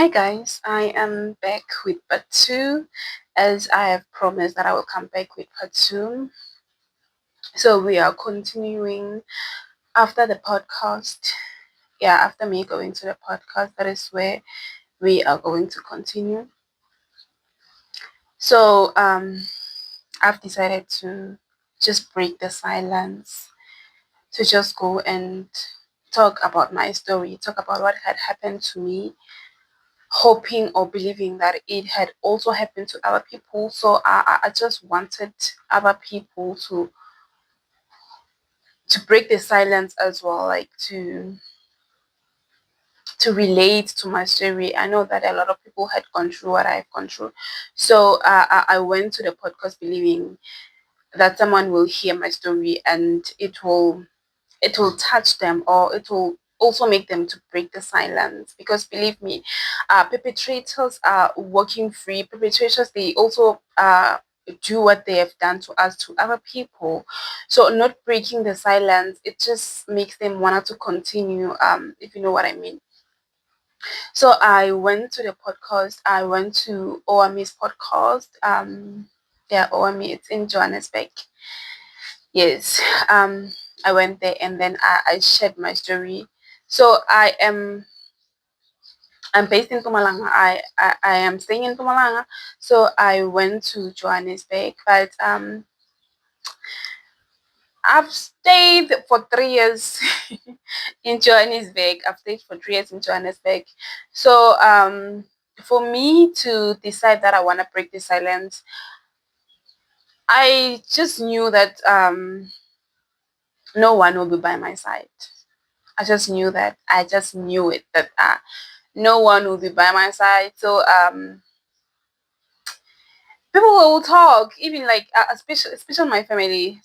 Hi guys, I am back with part 2 as I have promised that I will come back with part 2. So we are continuing after the podcast. Yeah, after me going to the podcast, that is where we are going to continue. So I've decided to just break the silence, to just go and talk about my story, talk about what had happened to me, hoping or believing that it had also happened to other people. So I just wanted other people to break the silence as well, like to relate to my story. I know that a lot of people had gone through what I've gone through. So I went to the podcast believing that someone will hear my story and it will touch them, or it will also make them to break the silence, because believe me, perpetrators are walking free. Perpetrators, they also do what they have done to us, to other people. So not breaking the silence, it just makes them want to continue, if you know what I mean. So I went to the podcast. I went to OMI's podcast. Yeah, OMI, it's in Johannesburg. Yes. I went there and then I shared my story. So I'm based in Pumalanga. I am staying in Pumalanga. So I went to Johannesburg, but I've stayed for 3 years in Johannesburg. I've stayed for 3 years in Johannesburg. So for me to decide that I want to break the silence, I just knew that no one will be by my side. I just knew that. I just knew it that no one will be by my side. So people will talk, even like especially my family,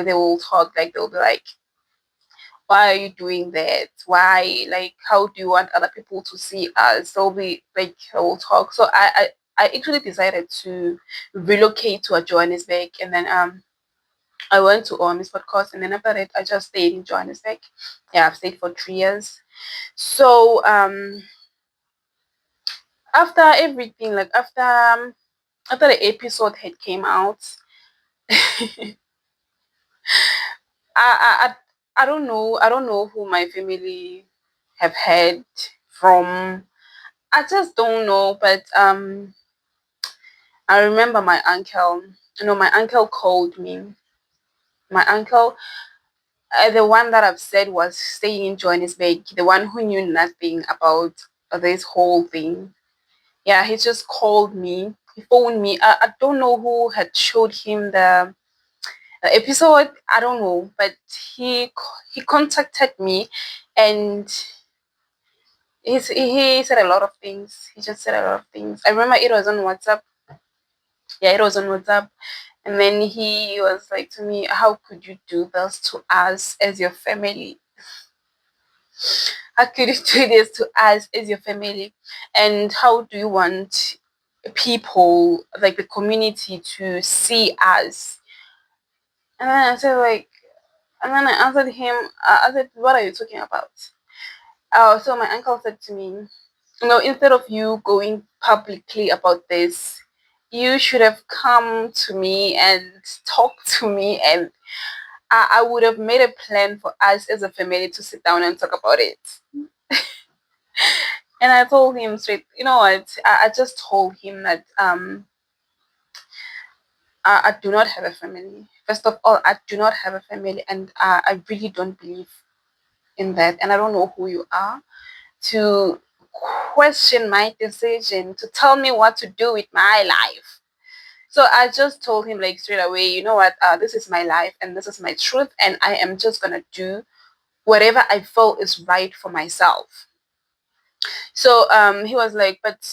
they will talk, like they'll be like, why are you doing that? Why, like, how do you want other people to see us? They'll be like, they will talk. So I actually decided to relocate to a Johannesburg, and then I went to Miss podcast, and then after that I just stayed in Johannesburg. Yeah, I've stayed for 3 years. So after everything, like after the episode had came out, I I don't know. I don't know who my family have heard from. I just don't know. But I remember my uncle. My uncle called me. My uncle, the one that I've said was staying in Johannesburg, the one who knew nothing about this whole thing. Yeah, he just called me. He phoned me. I don't know who had showed him the episode. I don't know, but he contacted me, and he said a lot of things. He just said a lot of things. I remember it was on WhatsApp. Yeah, it was on WhatsApp. And then he was like to me, how could you do this to us as your family? How could you do this to us as your family? And how do you want people, like the community, to see us? And then I said, like, and then I answered him, I said, what are you talking about? So my uncle said to me, instead of you going publicly about this, you should have come to me and talked to me, and I would have made a plan for us as a family to sit down and talk about it. And I told him straight, you know what? I just told him that I do not have a family. First of all, I do not have a family, and I really don't believe in that. And I don't know who you are to question my decision, to tell me what to do with my life. So I just told him, like, straight away, you know what, this is my life and this is my truth, and I am just gonna do whatever I feel is right for myself. So he was like, but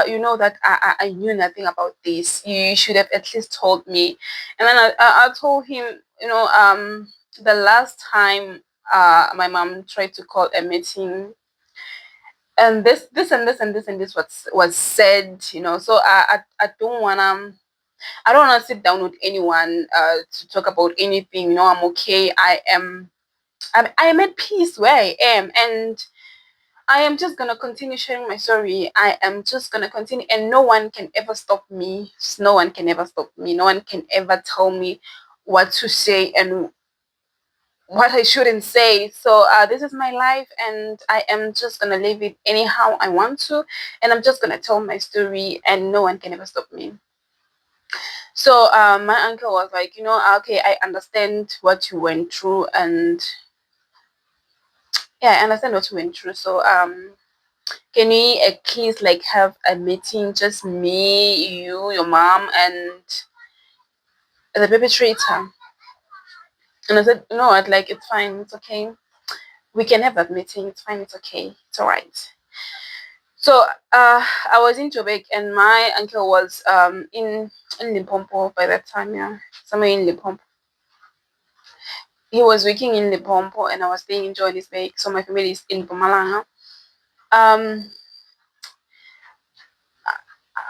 you know that I knew nothing about this. You should have at least told me. And then I told him, the last time my mom tried to call a meeting, and this and this and this and this was said, so I don't wanna, sit down with anyone to talk about anything. I'm okay. I am at peace where I am, and I am just gonna continue sharing my story. I am just gonna continue, and no one can ever stop me. No one can ever stop me. No one can ever tell me what to say and what I shouldn't say. So this is my life, and I am just gonna live it anyhow I want to, and I'm just gonna tell my story, and no one can ever stop me. So my uncle was like, okay, I understand what you went through, and yeah, I understand what you went through. So can we at least like have a meeting, just me, you, your mom, and the perpetrator? And I said, you know what, like it's fine, it's okay. We can have that meeting. It's fine. It's okay. It's all right. So I was in Joburg, and my uncle was in Limpopo by that time. Yeah, somewhere in Limpopo. He was working in Limpopo, and I was staying in Johannesburg. So my family is in Pumalanga. Um,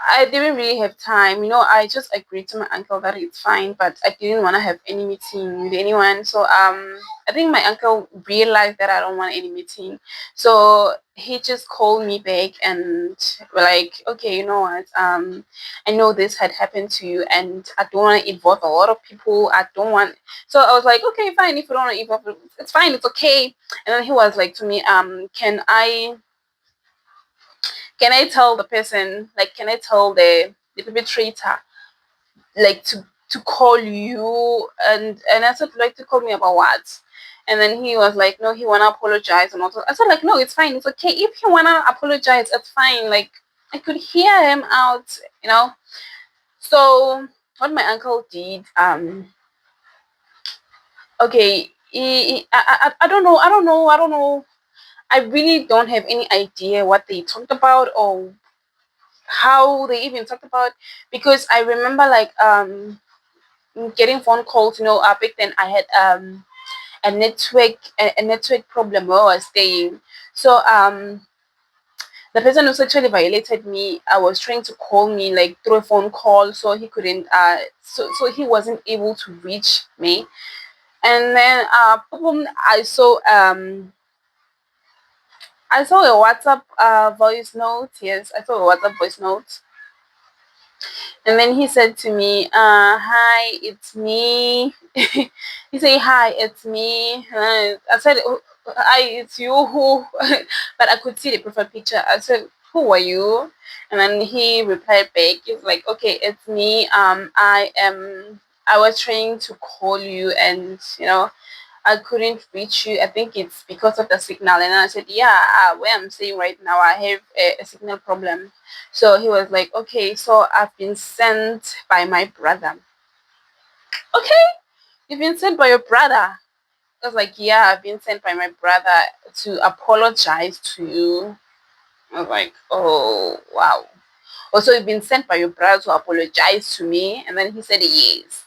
I didn't really have time. I just agreed to my uncle that it's fine, but I didn't want to have any meeting with anyone. So I think my uncle realized that I don't want any meeting. So he just called me back and were like, okay, you know what? I know this had happened to you, and I don't want to involve a lot of people. I don't want. So I was like, okay, fine. If you don't want to involve, it's fine. It's okay. And then he was like to me, can I tell the person, like, can I tell the perpetrator, like, to call you? And I said, like, to call me about what? And then he was like, no, he wanna apologize and also. I said, like, no, it's fine, it's okay. If he wanna apologize, it's fine. Like, I could hear him out, you know. So what my uncle did, okay, I don't know. I really don't have any idea what they talked about or how they even talked about, because I remember like getting phone calls. Back then I had a network problem where I was staying. So the person who sexually violated me, I was trying to call me like through a phone call, so he couldn't so he wasn't able to reach me. And then boom, I saw a WhatsApp voice note. Yes, I saw a WhatsApp voice note. And then he said to me, hi, it's me. He said, hi, it's me. I said, "Oh, hi, it's you who?" But I could see the profile picture. I said, who are you? And then he replied back. He's like, okay, it's me. I was trying to call you, and I couldn't reach you. I think it's because of the signal. And I said, yeah, where I'm staying right now, I have a signal problem. So he was like, okay, so I've been sent by my brother. Okay, you've been sent by your brother. I was like, yeah, I've been sent by my brother to apologize to you. I was like, oh, wow. Also, you've been sent by your brother to apologize to me. And then he said, yes.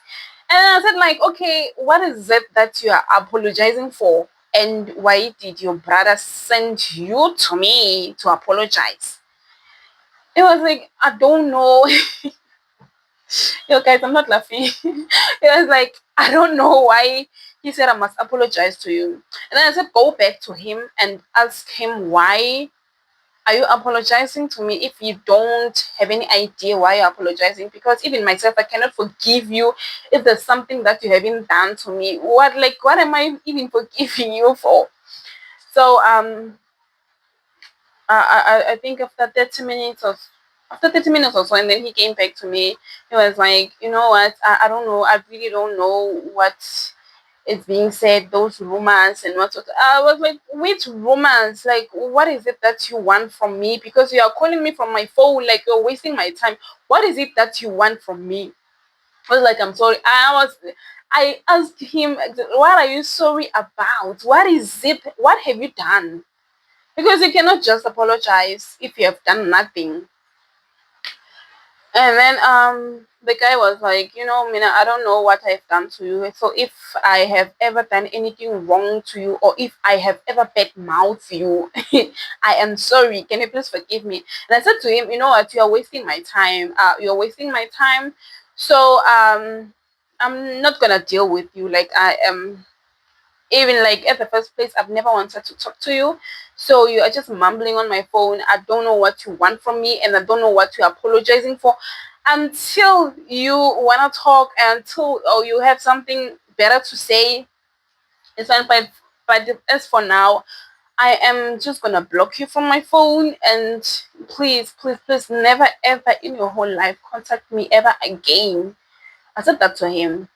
And I said, like, okay, what is it that you are apologizing for? And why did your brother send you to me to apologize? It was like, I don't know. Yo, guys, I'm not laughing. It was like, I don't know why he said I must apologize to you. And then I said, go back to him and ask him, why are you apologizing to me if you don't have any idea why you're apologizing? Because even myself, I cannot forgive you if there's something that you haven't done to me. What am I even forgiving you for? So I think after 30 minutes or so, and then he came back to me. He was like, you know what? I don't know. I really don't know what is being said, those rumors and what. I was like, which rumors? Like, what is it that you want from me? Because you are calling me from my phone, like you're wasting my time. What is it that you want from me? I was like, I'm sorry. I asked him, what are you sorry about? What is it? What have you done? Because you cannot just apologize if you have done nothing. And then the guy was like, Mina, I don't know what I've done to you. So if I have ever done anything wrong to you, or if I have ever bad mouthed you, I am sorry. Can you please forgive me? And I said to him, you know what, you're wasting my time. You're wasting my time. So I'm not gonna deal with you. Like, I am Even like at the first place, I've never wanted to talk to you. So you are just mumbling on my phone. I don't know what you want from me, and I don't know what you're apologizing for. Until you wanna talk, until or you have something better to say, it's fine. But as for now, I am just gonna block you from my phone, and please, please, please, never ever in your whole life contact me ever again. I said that to him.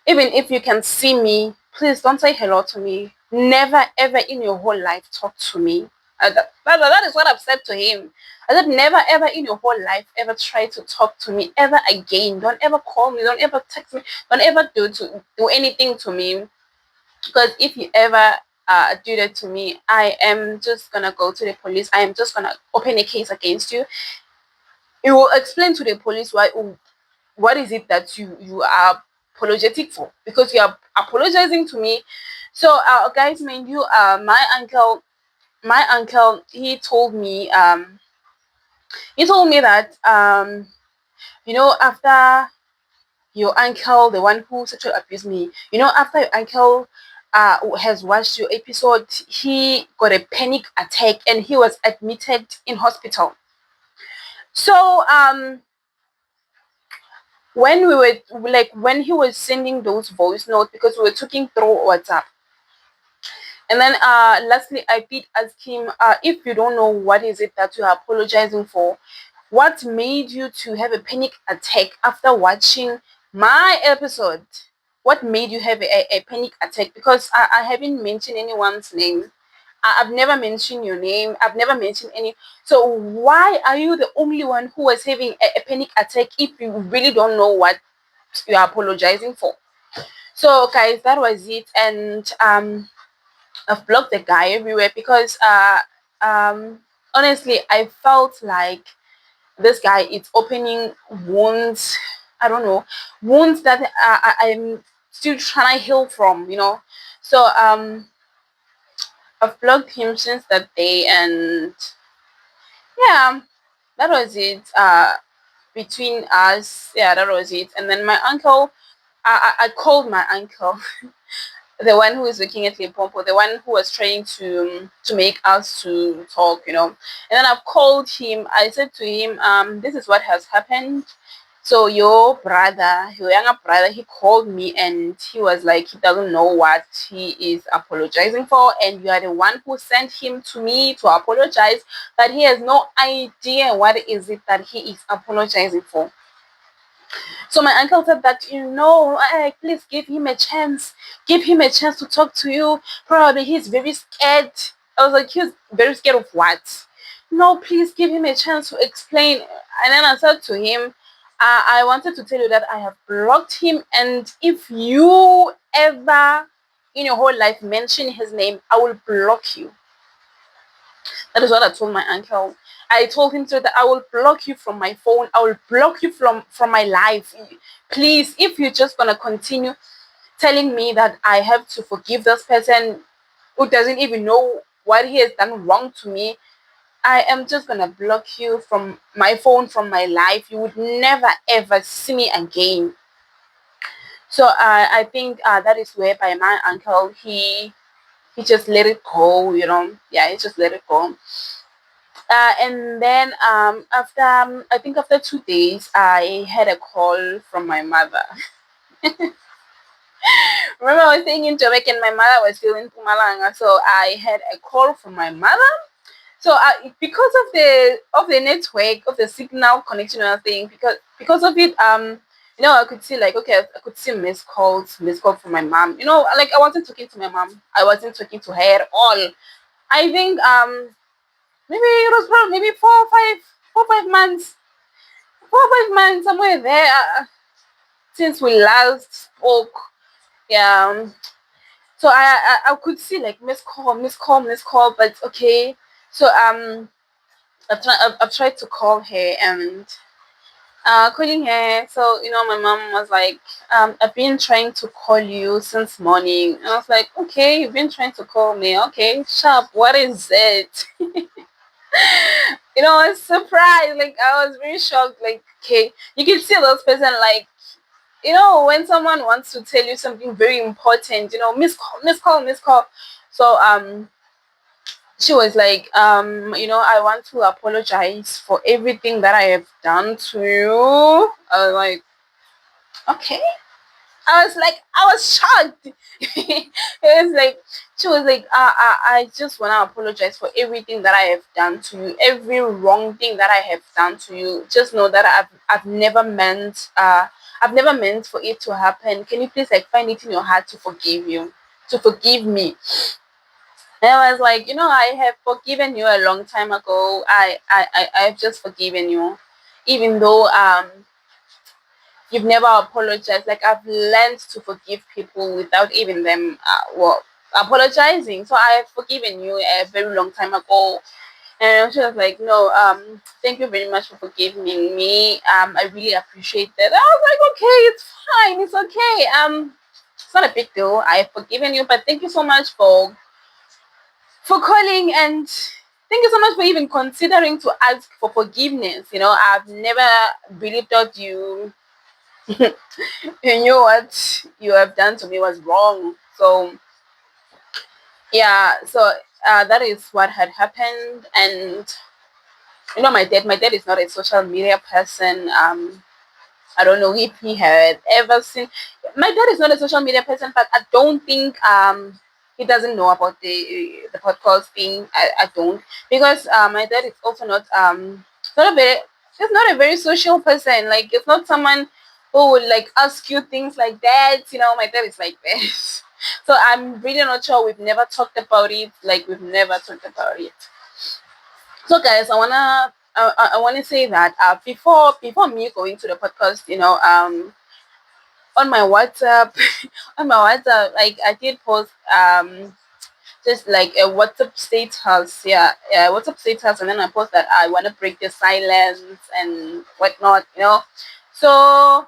Even if you can see me, please don't say hello to me. Never ever in your whole life talk to me. That is what I've said to him. I said, never ever in your whole life ever try to talk to me ever again. Don't ever call me. Don't ever text me. Don't ever do anything to me. Because if you ever do that to me, I am just gonna go to the police. I am just gonna open a case against you. You will explain to the police what is it that you are apologetic for, because you are apologizing to me. So guys, mind you, my uncle, he told me that after your uncle, the one who sexually abused me, after your uncle has watched your episode, he got a panic attack and he was admitted in hospital. So when we were like when he was sending those voice notes, because we were talking through WhatsApp, and then lastly I did ask him, if you don't know what is it that you are apologizing for, what made you to have a panic attack after watching my episode? What made you have a panic attack? Because I haven't mentioned anyone's name. I've never mentioned your name. I've never mentioned any. So why are you the only one who was having a panic attack if you really don't know what you are apologizing for? So guys, that was it. And I've blocked the guy everywhere because um honestly I felt like this guy is opening wounds. I don't know, wounds that I'm still trying to heal from. So I've blocked him since that day, and yeah, that was it. Between us, yeah, that was it. And then my uncle, I called my uncle, the one who is working at Limpopo, the one who was trying to make us to talk. And then I've called him. I said to him, this is what has happened. So your brother, your younger brother, he called me and he was like, he doesn't know what he is apologizing for, and you are the one who sent him to me to apologize, but he has no idea what is it that he is apologizing for. So my uncle said that, please give him a chance. Give him a chance to talk to you. Probably he's very scared. I was like, he's very scared of what? No, please give him a chance to explain. And then I said to him, I wanted to tell you that I have blocked him. And if you ever in your whole life mention his name, I will block you. That is what I told my uncle. I told him that I will block you from my phone. I will block you from my life. Please, if you're just gonna continue telling me that I have to forgive this person who doesn't even know what he has done wrong to me, I am just gonna block you from my phone, from my life. You would never ever see me again. So I think that is whereby my uncle he just let it go. Yeah, he just let it go. And then after I think after 2 days, I had a call from my mother. Remember, I was staying in Joburg and my mother was still in Pumalanga, so I had a call from my mother. So because of the network, of the signal connection and thing, because of it, I could see, like, okay, I could see missed call from my mom. Like, I wasn't talking to my mom. I wasn't talking to her at all. I think maybe it was probably maybe 4 or 5 months, 4 or 5 months, somewhere there, since we last spoke. Yeah. So I could see, like, missed call, but okay. So I've tried to call her, and calling her. So my mom was like, I've been trying to call you since morning. And I was like, okay, you've been trying to call me. Okay, sharp. What is it? I was surprised. Like, I was very shocked. Like, okay, you can see those person, like, when someone wants to tell you something very important, miss call, miss call, miss call. So she was like, I want to apologize for everything that I have done to you. I was like, okay. I was shocked. It was like, she was like, I just want to apologize for everything that I have done to you, every wrong thing that I have done to you. Just know that I've never meant for it to happen. Can you please like find it in your heart to forgive me? And I was like, I have forgiven you a long time ago. I've just forgiven you, even though you've never apologized. Like I've learned to forgive people without even them, apologizing. So I have forgiven you a very long time ago. And she was like, no, thank you very much for forgiving me. I really appreciate that. I was like, okay, it's fine, it's okay. It's not a big deal. I have forgiven you, but thank you so much for calling, and thank you so much for even considering to ask for forgiveness. I've never really thought you knew what you have done to me was wrong. So yeah, so that is what had happened. And my dad is not a social media person. I don't know if he had ever seen. My dad is not a social media person, but I don't think he doesn't know about the podcast thing. I don't, because my dad is also not a very he's not a very social person. Like it's not someone who would like ask you things like that. My dad is like this. So I'm really not sure. We've never talked about it. Like we've never talked about it. So guys, I wanna say that before me going to the podcast, on my WhatsApp, on my WhatsApp, like I did post just like a WhatsApp status, yeah, WhatsApp status, and then I post that I want to break the silence and whatnot. So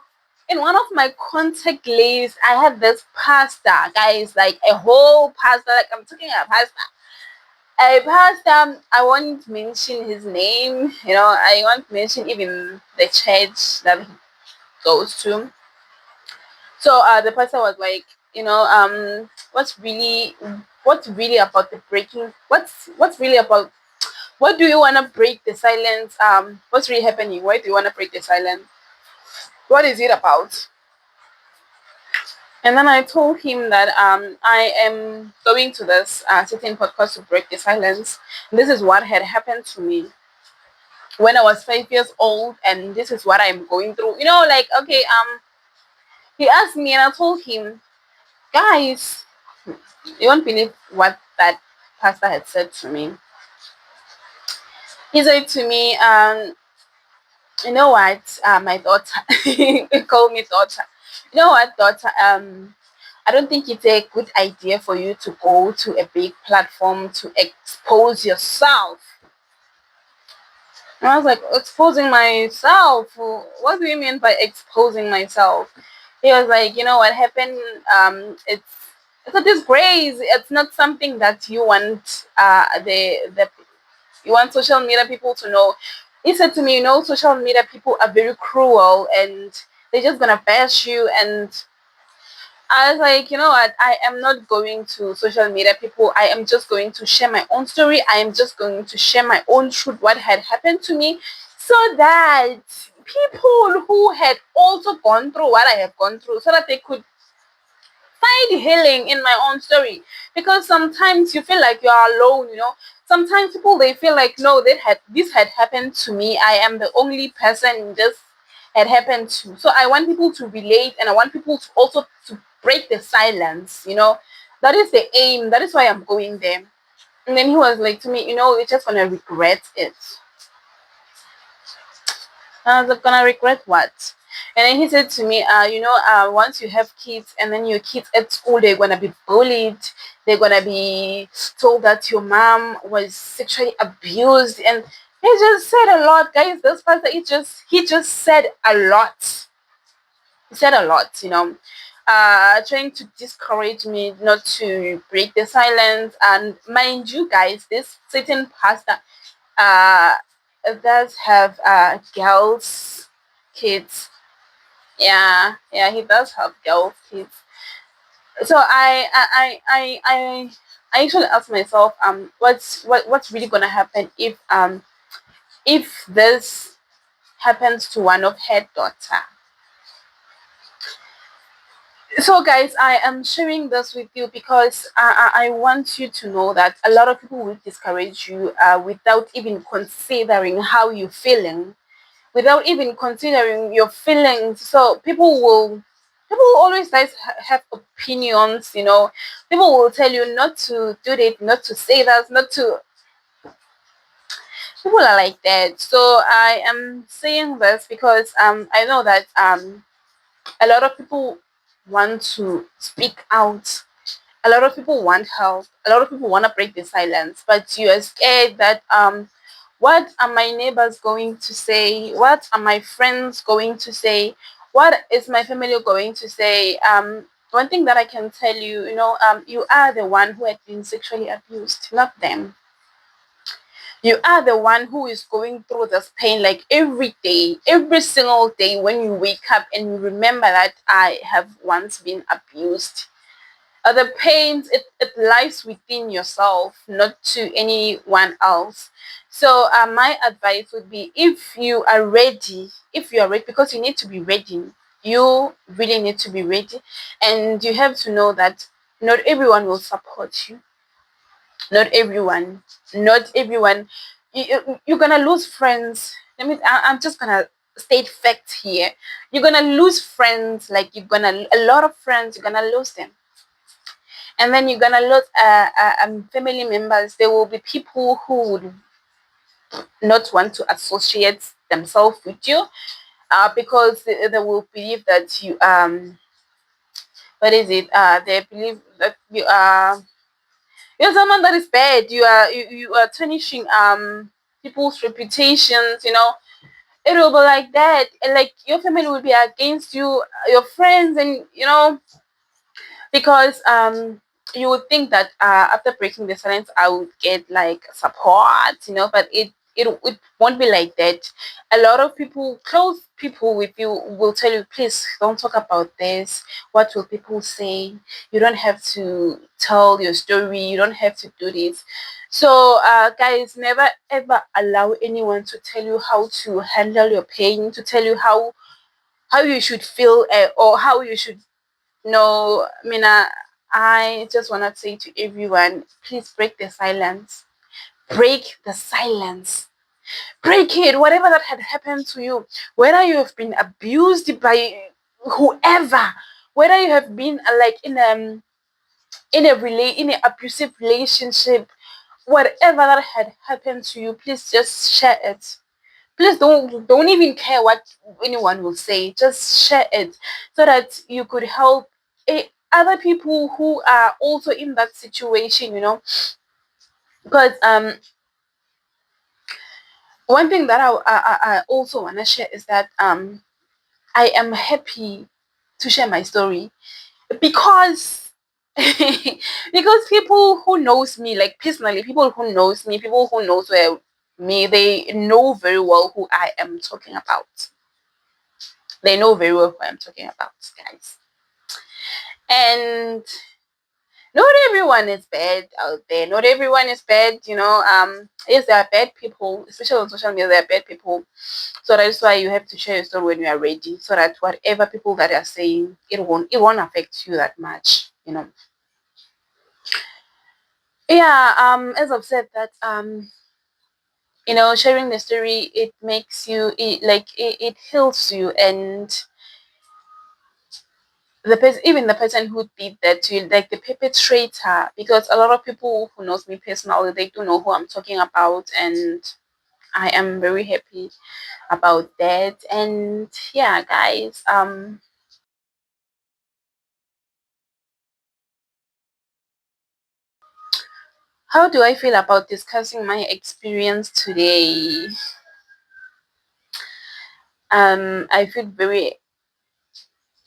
in one of my contact lists, I had this pastor, guys, like a whole pastor, like I'm talking a pastor. I won't mention his name. I won't mention even the church that he goes to. So the pastor was like, what's really about the breaking? What's really about? What do you want to break the silence? What's really happening? Why do you want to break the silence? What is it about? And then I told him that I am going to this certain podcast to break the silence. This is what had happened to me when I was 5 years old, and this is what I'm going through. Like, okay, he asked me, and I told him, guys, you won't believe what that pastor had said to me. He said to me, you know what, my daughter, he called me daughter. You know what, daughter, I don't think it's a good idea for you to go to a big platform to expose yourself. And I was like, exposing myself? What do you mean by exposing myself? He was like, you know what happened? It's a disgrace. It's not something that you want you want social media people to know. He said to me, social media people are very cruel, and they're just gonna bash you. And I was like, you know what? I am not going to social media people. I am just going to share my own story. I am just going to share my own truth, what had happened to me, so that people who had also gone through what I have gone through, so that they could find healing in my own story. Because sometimes you feel like you are alone. Sometimes people, they feel like, no, this had happened to me. I am the only person this had happened to. So I want people to relate, and I want people to also to break the silence. That is the aim. That is why I'm going there. And then he was like to me, you're just gonna regret it. I was like, gonna regret what? And then he said to me, once you have kids, and then your kids at school, they're gonna be bullied. They're gonna be told that your mom was sexually abused, and he just said a lot, guys. This pastor, he just said a lot. He said a lot. Trying to discourage me not to break the silence. And mind you, guys, this certain pastor uh does have girls, kids. Yeah, he does have girls kids. So I actually asked myself, what's really gonna happen if this happens to one of her daughter. So guys, I am sharing this with you because I want you to know that a lot of people will discourage you without even considering how you're feeling, without even considering your feelings. So people will always like have opinions, people will tell you not to do it, not to say that, not to. People are like that. So I am saying this because I know that a lot of people want to speak out. A lot of people want help. A lot of people want to break the silence, but you are scared that what are my neighbors going to say? What are my friends going to say? What is my family going to say? One thing that I can tell you, you are the one who had been sexually abused, not them. You are the one who is going through this pain like every day, every single day when you wake up and you remember that I have once been abused. The pain, it lies within yourself, not to anyone else. So my advice would be, if you are ready, because you need to be ready. You really need to be ready, and you have to know that not everyone will support you. Not everyone not everyone you're gonna lose friends. I'm just gonna state facts here. You're gonna lose friends, like you're gonna a lot of friends, you're gonna lose them. And then you're gonna lose family members. There will be people who would not want to associate themselves with you, because they will believe that you what is it they believe that you're someone that is bad. You are tarnishing people's reputations. It will be like that, and like your family will be against you, your friends, and because you would think that after breaking the silence I would get like support, but it won't be like that. A lot of people, close people with you, will tell you, please don't talk about this. What will people say? You don't have to tell your story, you don't have to do this. So guys, never ever allow anyone to tell you how to handle your pain, to tell you how you should feel, or how you should. No, Mina, I just want to say to everyone, please break the silence. Break the silence. Break it. Whatever that had happened to you, whether you have been abused by whoever, whether you have been like in an abusive relationship, whatever that had happened to you, please just share it. Please don't even care what anyone will say. Just share it so that you could help other people who are also in that situation. Because one thing that I also want to share is that I am happy to share my story because because people who knows me, like personally, people who knows me, people who knows where me, they know very well who I am talking about. They know very well who I'm talking about, guys. And not everyone is bad out there. Not everyone is bad. Yes, there are bad people, especially on social media. There are bad people. So that's why you have to share your story when you are ready, so that whatever people that are saying, it won't affect you that much. Yeah. As I've said that sharing the story, it makes you it heals you, and even the person who did that to you, like the perpetrator, because a lot of people who knows me personally, they do know who I'm talking about, and I am very happy about that. And yeah, guys, how do I feel about discussing my experience today? I feel very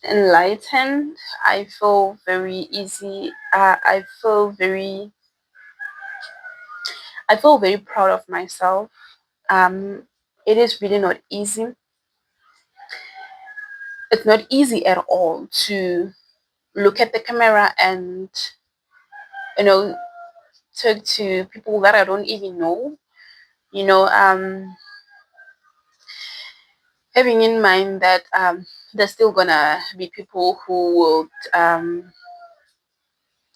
enlightened. I feel very easy. I feel very proud of myself. It is really not easy. it's not easy at all to look at the camera and, you know, talk to people that I don't even know. You know, having in mind that there's still gonna be people who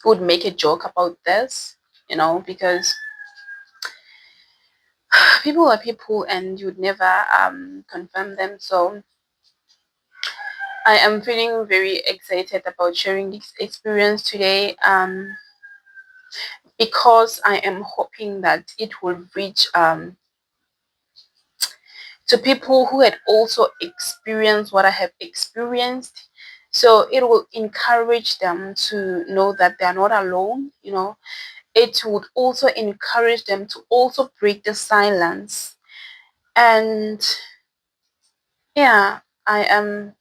would make a joke about this, you know, because people are people and you'd never confirm them. So I am feeling very excited about sharing this experience today, because I am hoping that it will reach to people who had also experienced what I have experienced. So it will encourage them to know that they are not alone. You know, it would also encourage them to also break the silence. And yeah, I am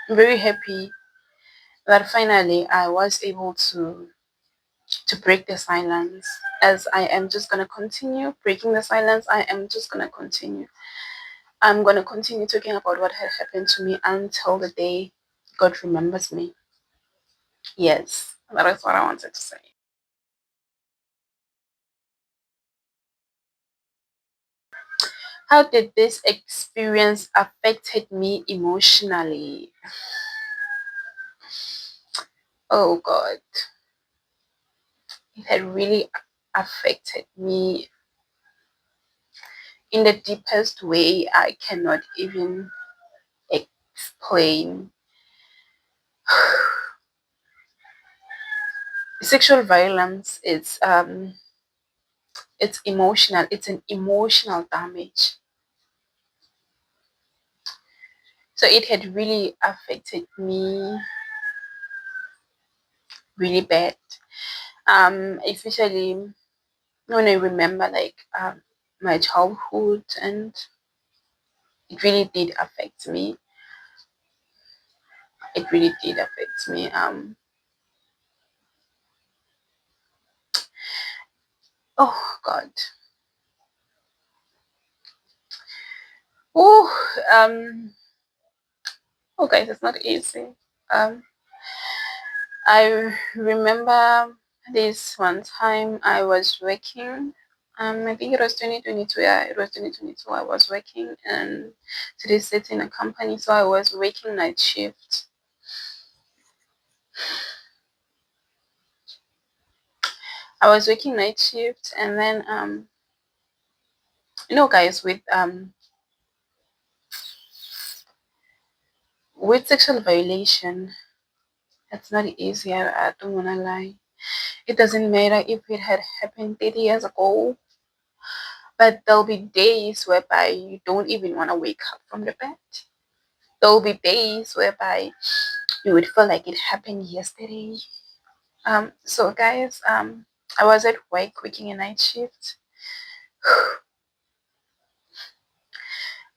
very happy that finally I was able to break the silence. As I am just gonna continue breaking the silence, I am just gonna continue. I'm gonna continue talking about what had happened to me until the day God remembers me. Yes, that is what I wanted to say. How did this experience affected me emotionally? Oh God, it had really affected me in the deepest way I cannot even explain. Sexual violence is it's emotional. It's an emotional damage. So it had really affected me really bad. Especially when I remember like my childhood, and it really did affect me. It really did affect me. Oh God. Oh oh guys, it's not easy. Um I remember this one time I was working. I think it was 2022. Yeah, it was 2022. I was working and to this set in a company, so I was working night shift. I was working night shift, and then you know, guys, with sexual violation, it's not easy. I don't wanna lie. It doesn't matter if it had happened 30 years ago, but there'll be days whereby you don't even want to wake up from the bed. There'll be days whereby you would feel like it happened yesterday. So guys, I was at work working a night shift.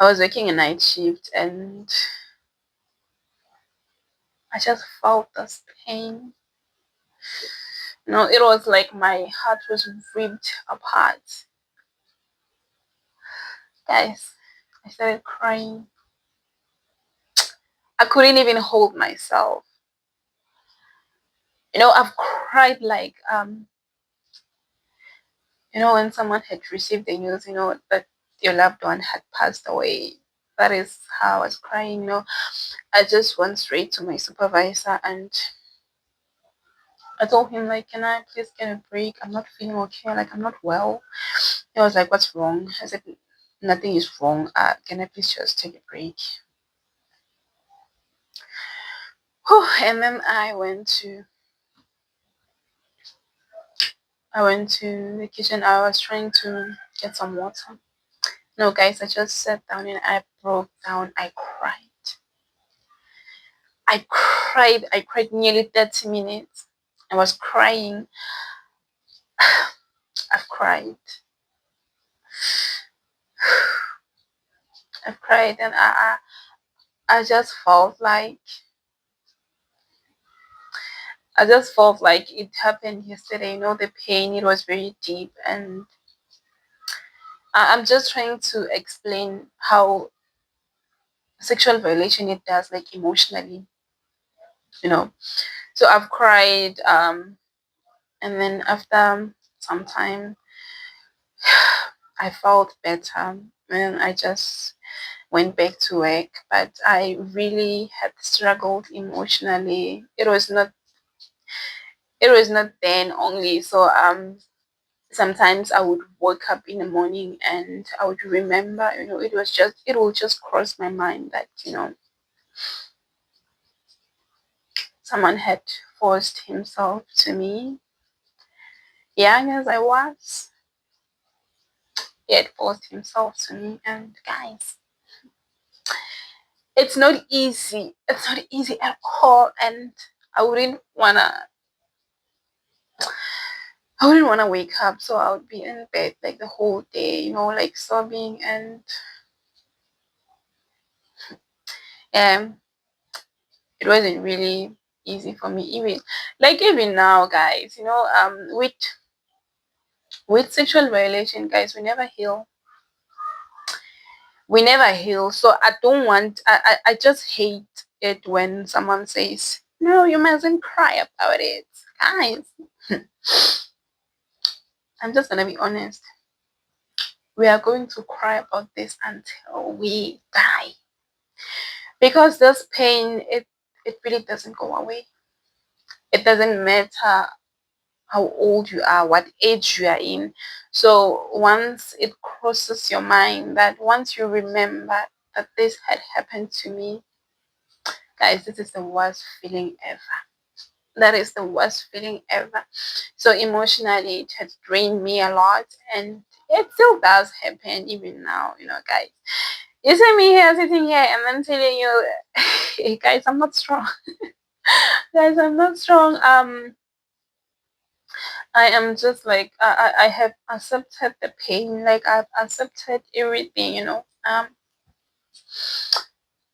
I was working a night shift and I just felt this pain. No, it was like my heart was ripped apart. Guys, I started crying. I couldn't even hold myself. You know, I've cried like you know, when someone had received the news, you know, that your loved one had passed away. That is how I was crying, you know. I just went straight to my supervisor and I told him like, can I please get a break? I'm not feeling okay, like I'm not well. He was like, what's wrong? I said, nothing is wrong. Can I please just take a break? Whew, and then I went to the kitchen. I was trying to get some water. No guys, I just sat down and I broke down. I cried nearly 30 minutes. I was crying. I've cried. I've cried and I just felt like it happened yesterday. You know, the pain, it was very deep, and I'm just trying to explain how sexual violation it does, like emotionally, you know. So I've cried, and then after some time, I felt better, and I just went back to work. But I really had struggled emotionally. It was not then only. So sometimes I would wake up in the morning and I would remember, it will just cross my mind that, someone had forced himself to me, young as I was. He had forced himself to me, and guys, it's not easy. It's not easy at all, and I wouldn't wanna. I wouldn't wanna wake up, so I would be in bed like the whole day, like sobbing, and um, it wasn't really easy for me. Even now, guys, with sexual violation, guys, we never heal. So I don't want. I just hate it when someone says, "No, you mustn't cry about it," guys. I'm just gonna be honest. We are going to cry about this until we die, because this pain, it really doesn't go away. It doesn't matter how old you are, what age you are in. So once it crosses your mind, that once you remember that this had happened to me, guys, this is the worst feeling ever. That is the worst feeling ever. So emotionally, it has drained me a lot, and it still does happen even now, guys. You see me here sitting here and then telling you, hey, guys, I'm not strong. Guys, I'm not strong. I am just like, I have accepted the pain, like I've accepted everything,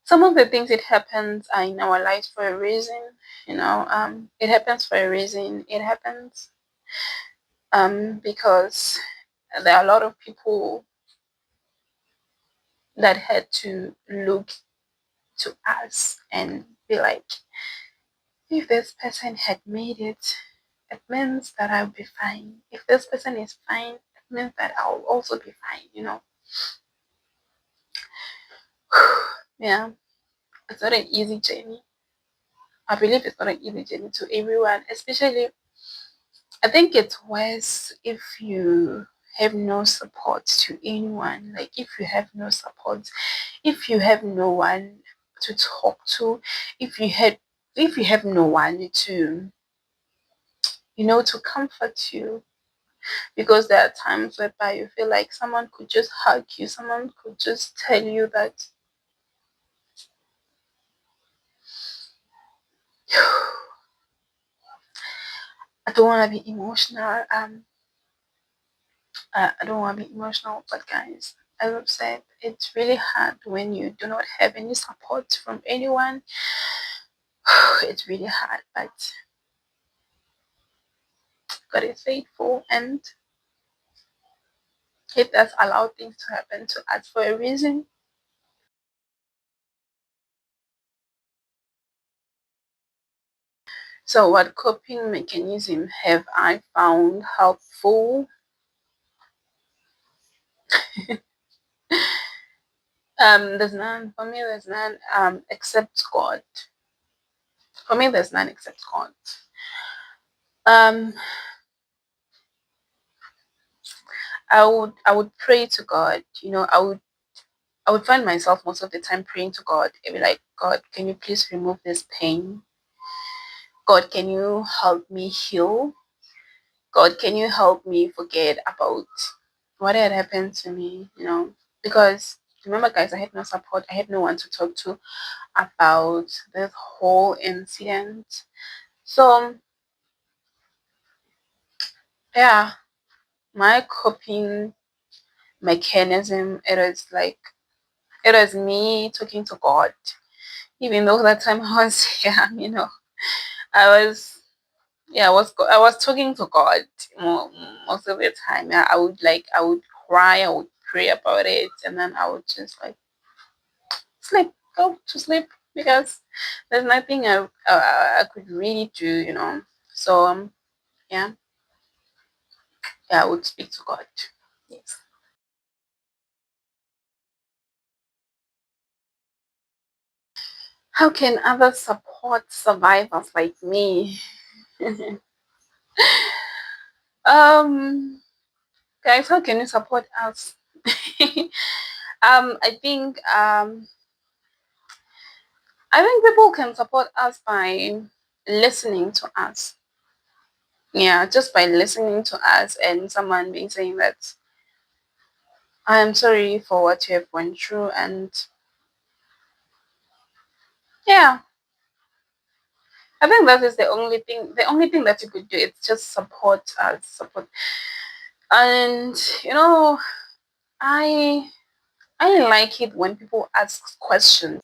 some of the things it happens are in our lives for a reason, it happens for a reason. It happens because there are a lot of people that had to look to us and be like, if this person had made it, it means that I'll be fine. If this person is fine, it means that I'll also be fine. Yeah, it's not an easy journey. I believe it's not an easy journey to everyone, especially I think it's worse if you have no support to anyone. Like if you have no support, if you have no one to talk to, if you had if you have no one to comfort you, because there are times whereby you feel like someone could just hug you, someone could just tell you that I don't want to be emotional. I don't want to be emotional, but guys, as I've said, it's really hard when you do not have any support from anyone. It's really hard, but God is faithful, and He does allow things to happen to us for a reason. So, what coping mechanism have I found helpful? There's none for me. There's none except God. For me, there's none except God. Um, I would pray to God. I would find myself most of the time praying to God. I'd be like, God, can you please remove this pain? God, can you help me heal? God, can you help me forget about what had happened to me? Because remember, guys, I had no support. I had no one to talk to about this whole incident. So, yeah, my coping mechanism, it was me talking to God. Even though that time I was young, I was yeah, I was talking to God most of the time. Yeah, I would cry, I would pray about it, and then I would just like sleep. go to sleep because there's nothing I could really do, So yeah, yeah, I would speak to God. Yes. How can others support survivors like me? um, guys, how can you support us? I think people can support us by listening to us. Yeah, just by listening to us and someone being saying that I am sorry for what you have went through, and yeah, I think that is the only thing. The only thing that you could do is just support us, support, and you know, I I like it when people ask questions.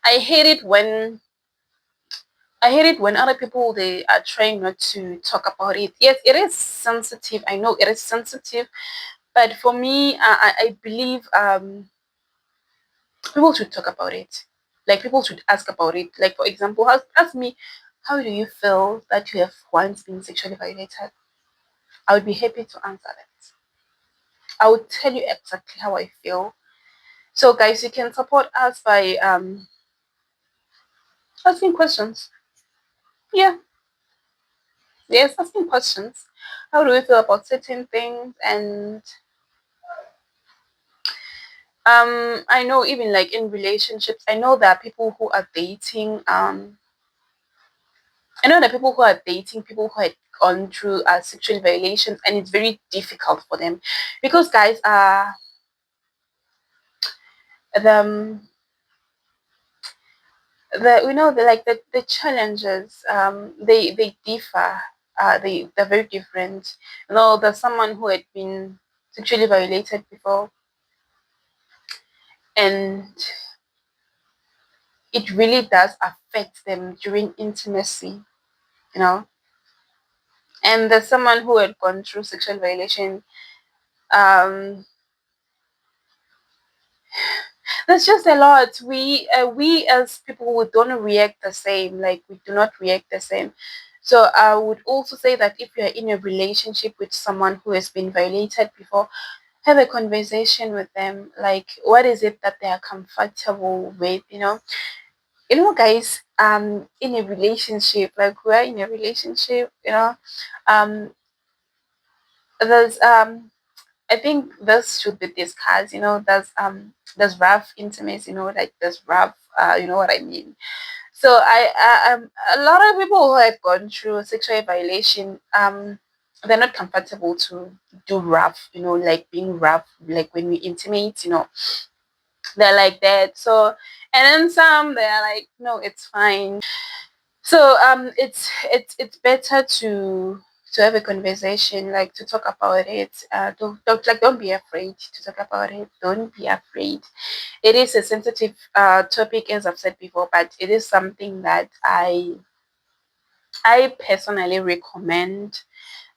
I hate it when I hate it when other people they are trying not to talk about it. Yes, it is sensitive. I know it is sensitive, but for me, I believe people should talk about it. Like people should ask about it. Like for example, ask me, how do you feel that you have once been sexually violated? I would be happy to answer that. I would tell you exactly how I feel. So guys, you can support us by asking questions. Yeah, yes, asking questions. How do we feel about certain things? And I know even like in relationships, I know there are people who are dating. I know that people who are dating people who had gone through sexual violations, and it's very difficult for them because guys, the the challenges they differ. They're very different. There's someone who had been sexually violated before, and it really does affect them during intimacy. You know, and there's someone who had gone through sexual violation. Um, There's just a lot. We as people we don't react the same. Like we do not react the same. So I would also say that if you're in a relationship with someone who has been violated before, have a conversation with them. Like what is it that they are comfortable with? Guys. In a relationship, like we're in a relationship. Um, there's I think this should be discussed. There's rough intimacy. Like there's rough. You know what I mean. So a lot of people who have gone through sexual violation, they're not comfortable to do rough. Like being rough, like when we intimate. They're like that. So and then some they're like, no, it's fine. So it's better to have a conversation, like to talk about it. Don't be afraid to talk about it. Don't be afraid. It is a sensitive topic, as I've said before, but it is something that I personally recommend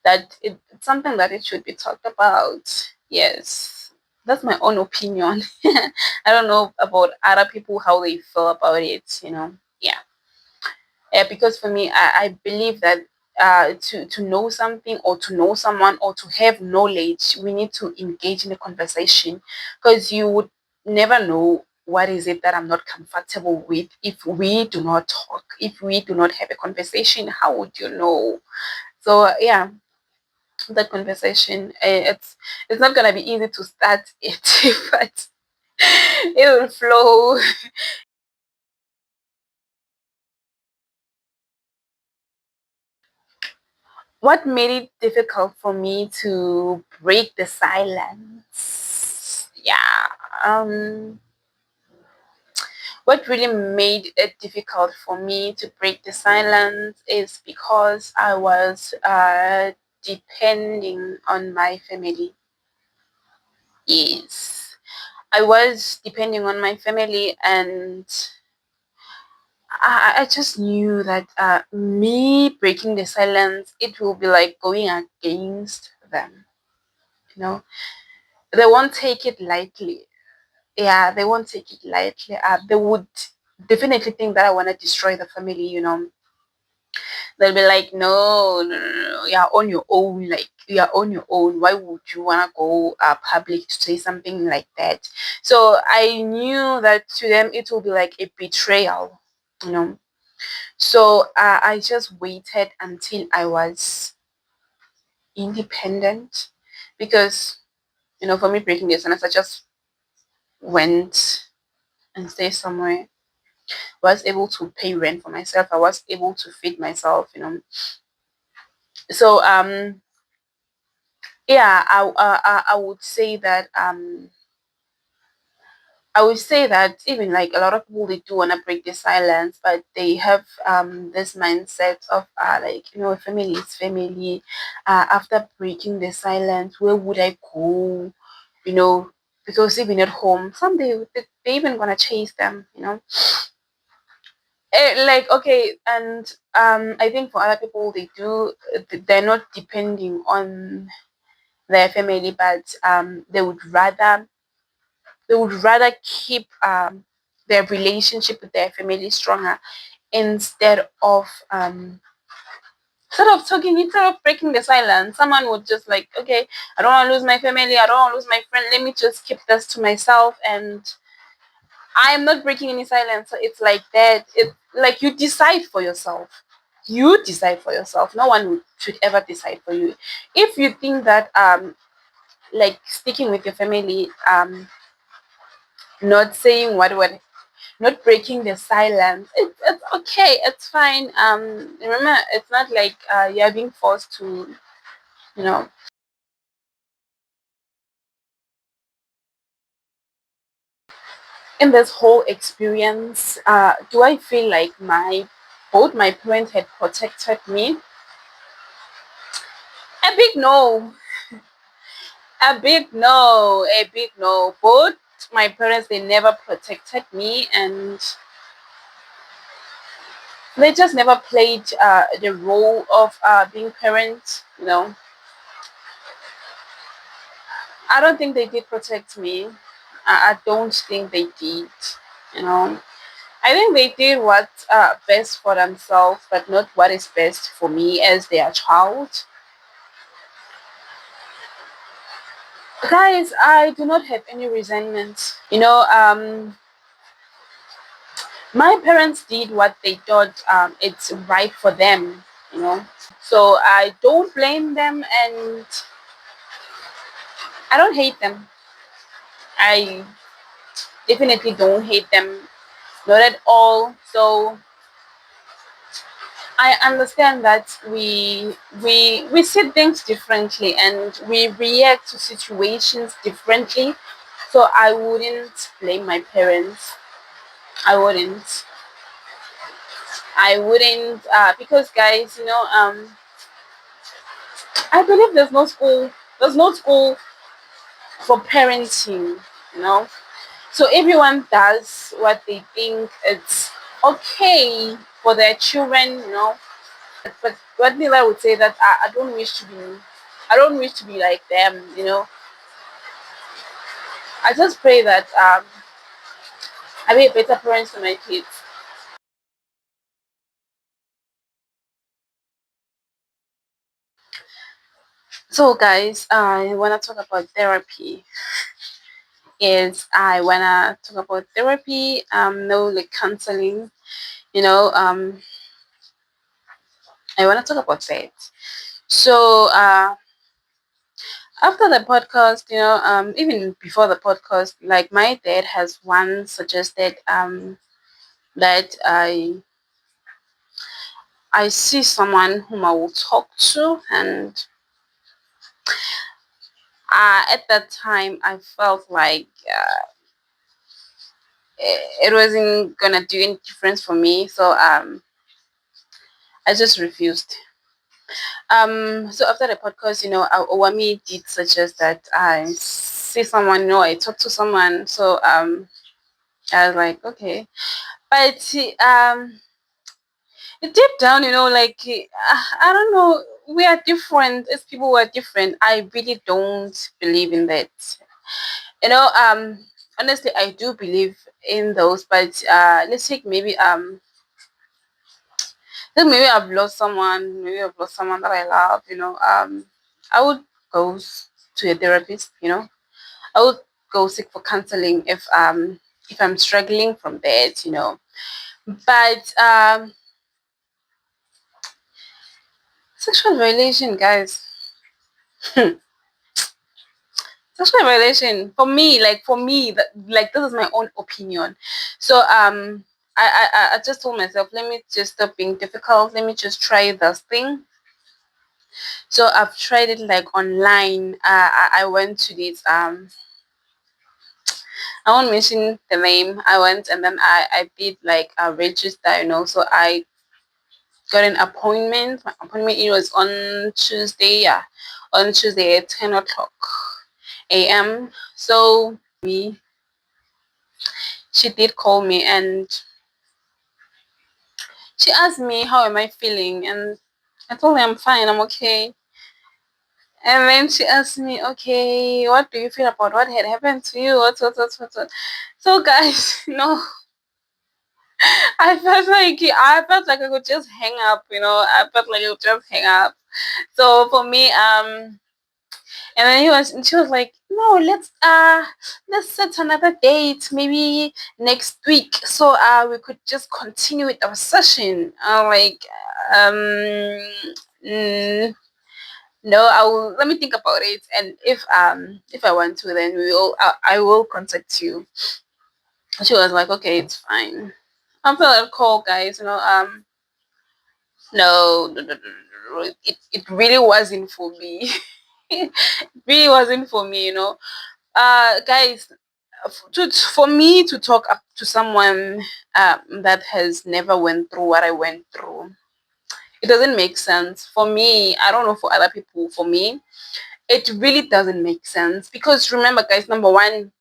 that it's something that it should be talked about. Yes, that's my own opinion. I don't know about other people how they feel about it. Yeah. Because for me, I believe that to know something or to know someone or to have knowledge, we need to engage in a conversation because you would never know what is it that I'm not comfortable with if we do not talk, if we do not have a conversation. How would you know? So yeah, that conversation, it's not gonna be easy to start it, but it will flow. What made it difficult for me to break the silence? Yeah. What really made it difficult for me to break the silence is because I was depending on my family. Yes. I was depending on my family, and I just knew that me breaking the silence, it will be like going against them. You know, they won't take it lightly. yeah, they won't take it lightly. They would definitely think that I want to destroy the family, they'll be like, no, no, no, no, you're on your own. Like, you're on your own. Why would you want to go public to say something like that? So I knew that to them it will be like a betrayal, you know. So I just waited until I was independent because, for me, breaking the silence, I just went and stay somewhere. Was able to pay rent for myself. I was able to feed myself. So yeah, I would say that even like a lot of people, they do want to break the silence, but they have this mindset of like, family is family. After breaking the silence, where would I go? You know, because even at home, someday they even gonna chase them. Like, okay, and I think for other people, they're not depending on their family, but they would rather keep their relationship with their family stronger instead of breaking the silence. Someone would just like, okay, I don't want to lose my family, I don't want to lose my friend, let me just keep this to myself, and I am not breaking any silence. So it's like that. It's like you decide for yourself. You decide for yourself. No one should ever decide for you. If you think that like sticking with your family, not saying what, not breaking the silence, it's okay, it's fine. Remember, it's not like you're being forced to, you know in this whole experience. Do I feel like my both my parents had protected me? A big no. A big no. A big no. Both my parents, they never protected me, and they just never played the role of being parents. I don't think they did protect me. I don't think they did. You know, I think they did what's best for themselves, but not what is best for me as their child. Guys, I do not have any resentment. My parents did what they thought it's right for them. So I don't blame them, and I don't hate them. I definitely don't hate them, not at all. So I understand that we see things differently and we react to situations differently. So I wouldn't blame my parents. I wouldn't. I wouldn't because, guys, I believe there's no school. There's no school for parenting. You know, so everyone does what they think it's okay for their children. But what Nila would say that I don't wish to be like them. I just pray that I be a better parent to my kids. So, guys, I wanna talk about therapy. I wanna talk about therapy. No, like counseling. You know, I wanna talk about that. So, after the podcast, even before the podcast, like my dad has once suggested that I see someone whom I will talk to, and at that time I felt like it wasn't gonna do any difference for me, so I just refused. So after the podcast, Owami did suggest that I see someone, I talk to someone. So I was like, okay, but deep down, like I don't know, we are different. As people were different, I really don't believe in that. You know, um, honestly, I do believe in those, but let's take maybe then maybe I've lost someone, maybe I've lost someone that I love, I would go to a therapist, I would go seek for counseling if I'm struggling from that, But sexual violation, guys. Sexual violation for me, that like this is my own opinion. So I just told myself, let me just stop being difficult. Let me just try this thing. So I've tried it like online. I went to this I won't mention the name. I went and then I did like a register, So I got an appointment. My appointment it was on Tuesday, yeah, on Tuesday at 10 o'clock a.m. So she did call me and she asked me how am I feeling, and I told her I'm fine, I'm okay. And then she asked me, okay, what do you feel about what had happened to you? What? So guys, I felt like I could just hang up, I felt like I could just hang up. So for me, and then she was like, no, let's set another date, maybe next week, so we could just continue with our session. I'm like, mm, no, I will. Let me think about it, and if I want to, then I will contact you. She was like, okay, it's fine. I feel like call, guys. No, it really wasn't for me. It really wasn't for me. Guys, for me to talk up to someone that has never went through what I went through, it doesn't make sense for me. I don't know for other people. For me, it really doesn't make sense because remember, guys, number one,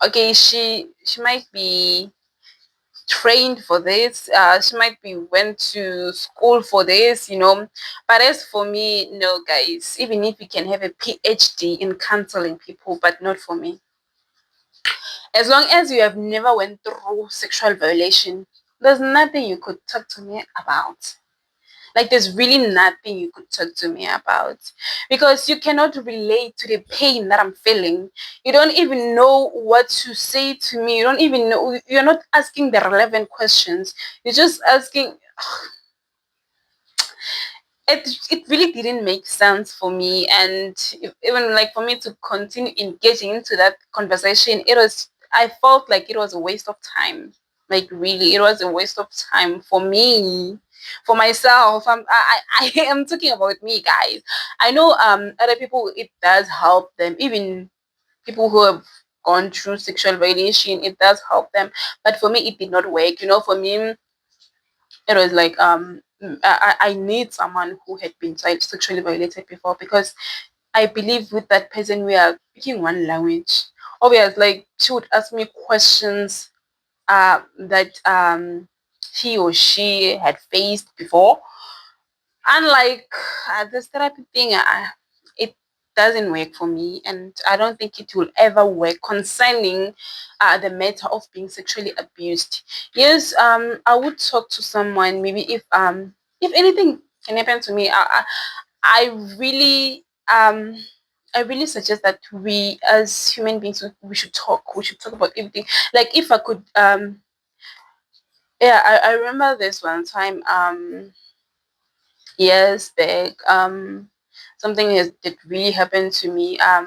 okay, she might be trained for this. She might be went to school for this. But as for me, no, guys. Even if you can have a PhD in counseling people, but not for me. As long as you have never went through sexual violation, there's nothing you could talk to me about. Like there's really nothing you could talk to me about because you cannot relate to the pain that I'm feeling. You don't even know what to say to me. You don't even know. You're not asking the relevant questions. You're just asking. It really didn't make sense for me, and even like for me to continue engaging into that conversation, I felt like it was a waste of time. Like really, it was a waste of time for me, for myself. I am talking about me, guys. I know other people it does help them, even people who have gone through sexual violation, it does help them. But for me, it did not work. For me, it was like I need someone who had been sexually violated before because I believe with that person we are speaking one language. Obviously, like she would ask me questions that he or she had faced before. Unlike this therapy thing, it doesn't work for me, and I don't think it will ever work concerning the matter of being sexually abused. Yes, I would talk to someone maybe if anything can happen to me. I really I really suggest that we as human beings we should talk. We should talk about everything. Like if I could yeah, I remember this one time years back something that really happened to me. I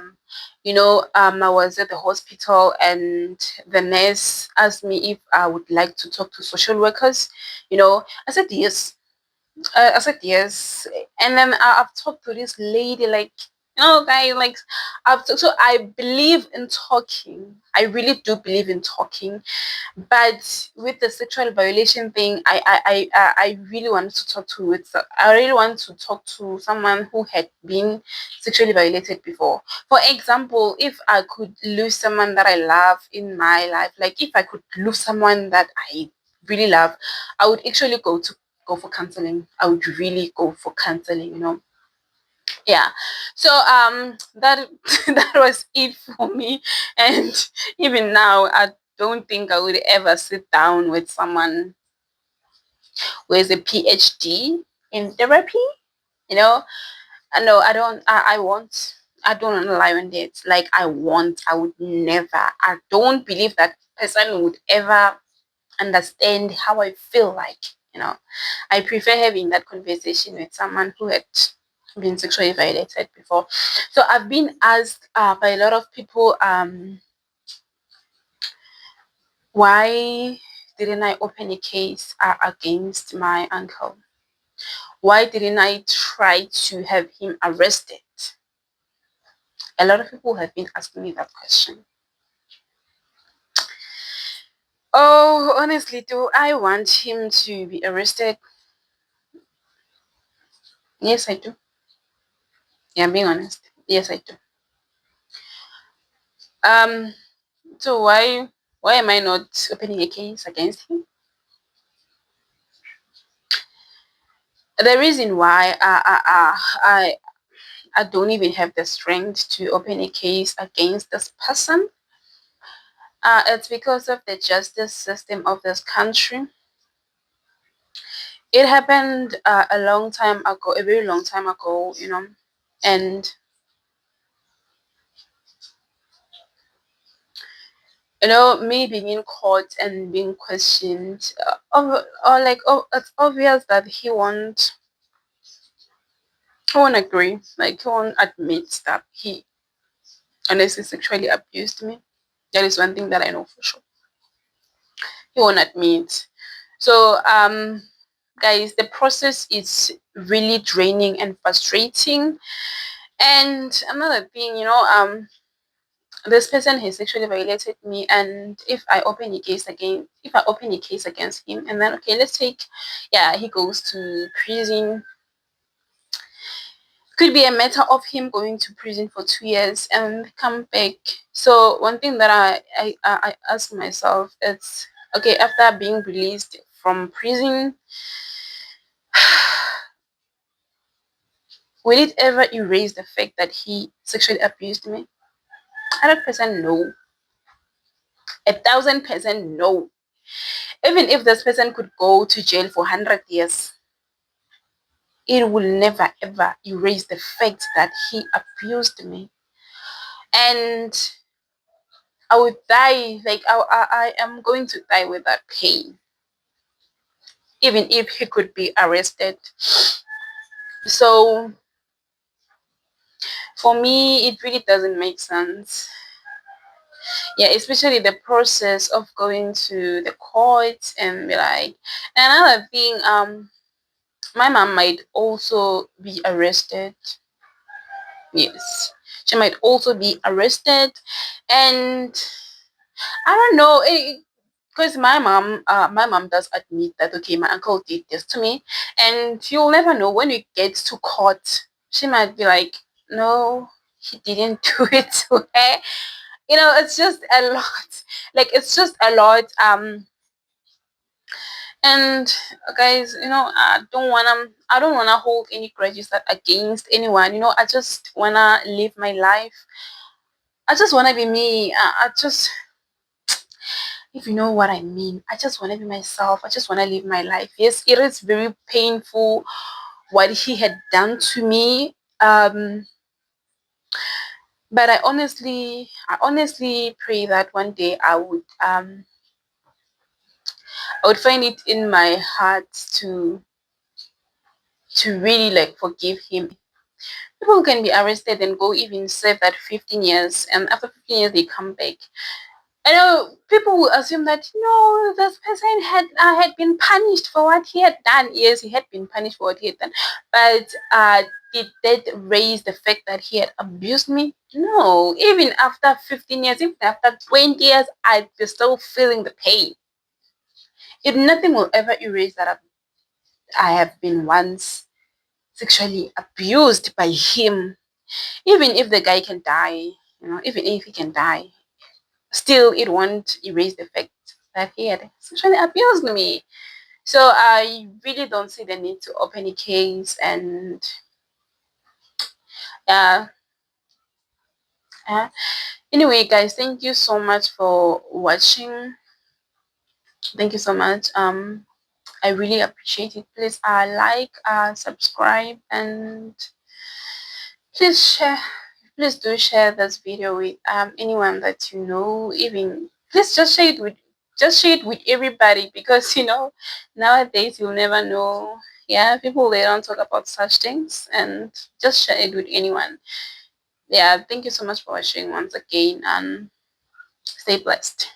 was at the hospital and the nurse asked me if I would like to talk to social workers. I said yes. I said yes, and then I've talked to this lady, like guy, like so I believe in talking. I really do believe in talking, but with the sexual violation thing, I really want to talk to with. I really want to talk to someone who had been sexually violated before. For example, if I could lose someone that I love in my life, like if I could lose someone that I really love, I would actually go for counseling. I would really go for counseling. Yeah. So that that was it for me. And even now I don't think I would ever sit down with someone who has a PhD in therapy. You know, I know I don't. I want. I don't want to lie on it. Like I want. I would never. I don't believe that person would ever understand how I feel like. You know, I prefer having that conversation with someone who had been sexually violated before. So I've been asked by a lot of people, why didn't I open a case against my uncle? Why didn't I try to have him arrested? A lot of people have been asking me that question. Oh, honestly, do I want him to be arrested? Yes, I do. Yeah, I'm being honest. Yes, I do. Um, so why am I not opening a case against him? The reason why I don't even have the strength to open a case against this person, it's because of the justice system of this country. It happened a long time ago, a very long time ago, and me being in court and being questioned, or like, oh, it's obvious that he won't agree, like he won't admit that he honestly sexually abused me. That is one thing that I know for sure. He won't admit. So, guys, the process is really draining and frustrating. And another thing, this person has sexually violated me, and if I open a case against him, and then okay, let's take, yeah, he goes to prison. Could be a matter of him going to prison for 2 years and come back. So one thing that I ask myself is, okay, after being released from prison, will it ever erase the fact that he sexually abused me? 100% no. 1,000% no. Even if this person could go to jail for 100 years, it will never ever erase the fact that he abused me. And I would die, like I am going to die with that pain, even if he could be arrested. So for me, it really doesn't make sense. Yeah, especially the process of going to the court and be like, another thing, my mom might also be arrested. Yes, she might also be arrested, and I don't know, because my mom does admit that okay, my uncle did this to me, and you'll never know when it gets to court. She might be like, no, he didn't do it to her. It's just a lot. Like it's just a lot. And guys, I don't wanna hold any grudges that against anyone. I just wanna live my life. I just wanna be me. I just, if you know what I mean, I just wanna be myself. I just wanna live my life. Yes, it is very painful what he had done to me. But I honestly pray that one day I would find it in my heart to really like forgive him. People can be arrested and go even serve that 15 years, and after 15 years they come back. I know people will assume that no, this person had been punished for what he had done. Yes, he had been punished for what he had done, but did that raise the fact that he had abused me? No. Even after 15 years, even after 20 years, I'd be still feeling the pain. If nothing will ever erase that I have been once sexually abused by him. Even if the guy can die, even if he can die, still it won't erase the fact that he had sexually abused me. So I really don't see the need to open a case, and Yeah. Anyway, guys, thank you so much for watching. Thank you so much. I really appreciate it. Please like, subscribe, and please share. Please do share this video with anyone that you know. Even please just share it with everybody, because nowadays you'll never know. Yeah, people, they don't talk about such things, and just share it with anyone. Yeah, thank you so much for watching once again, and stay blessed.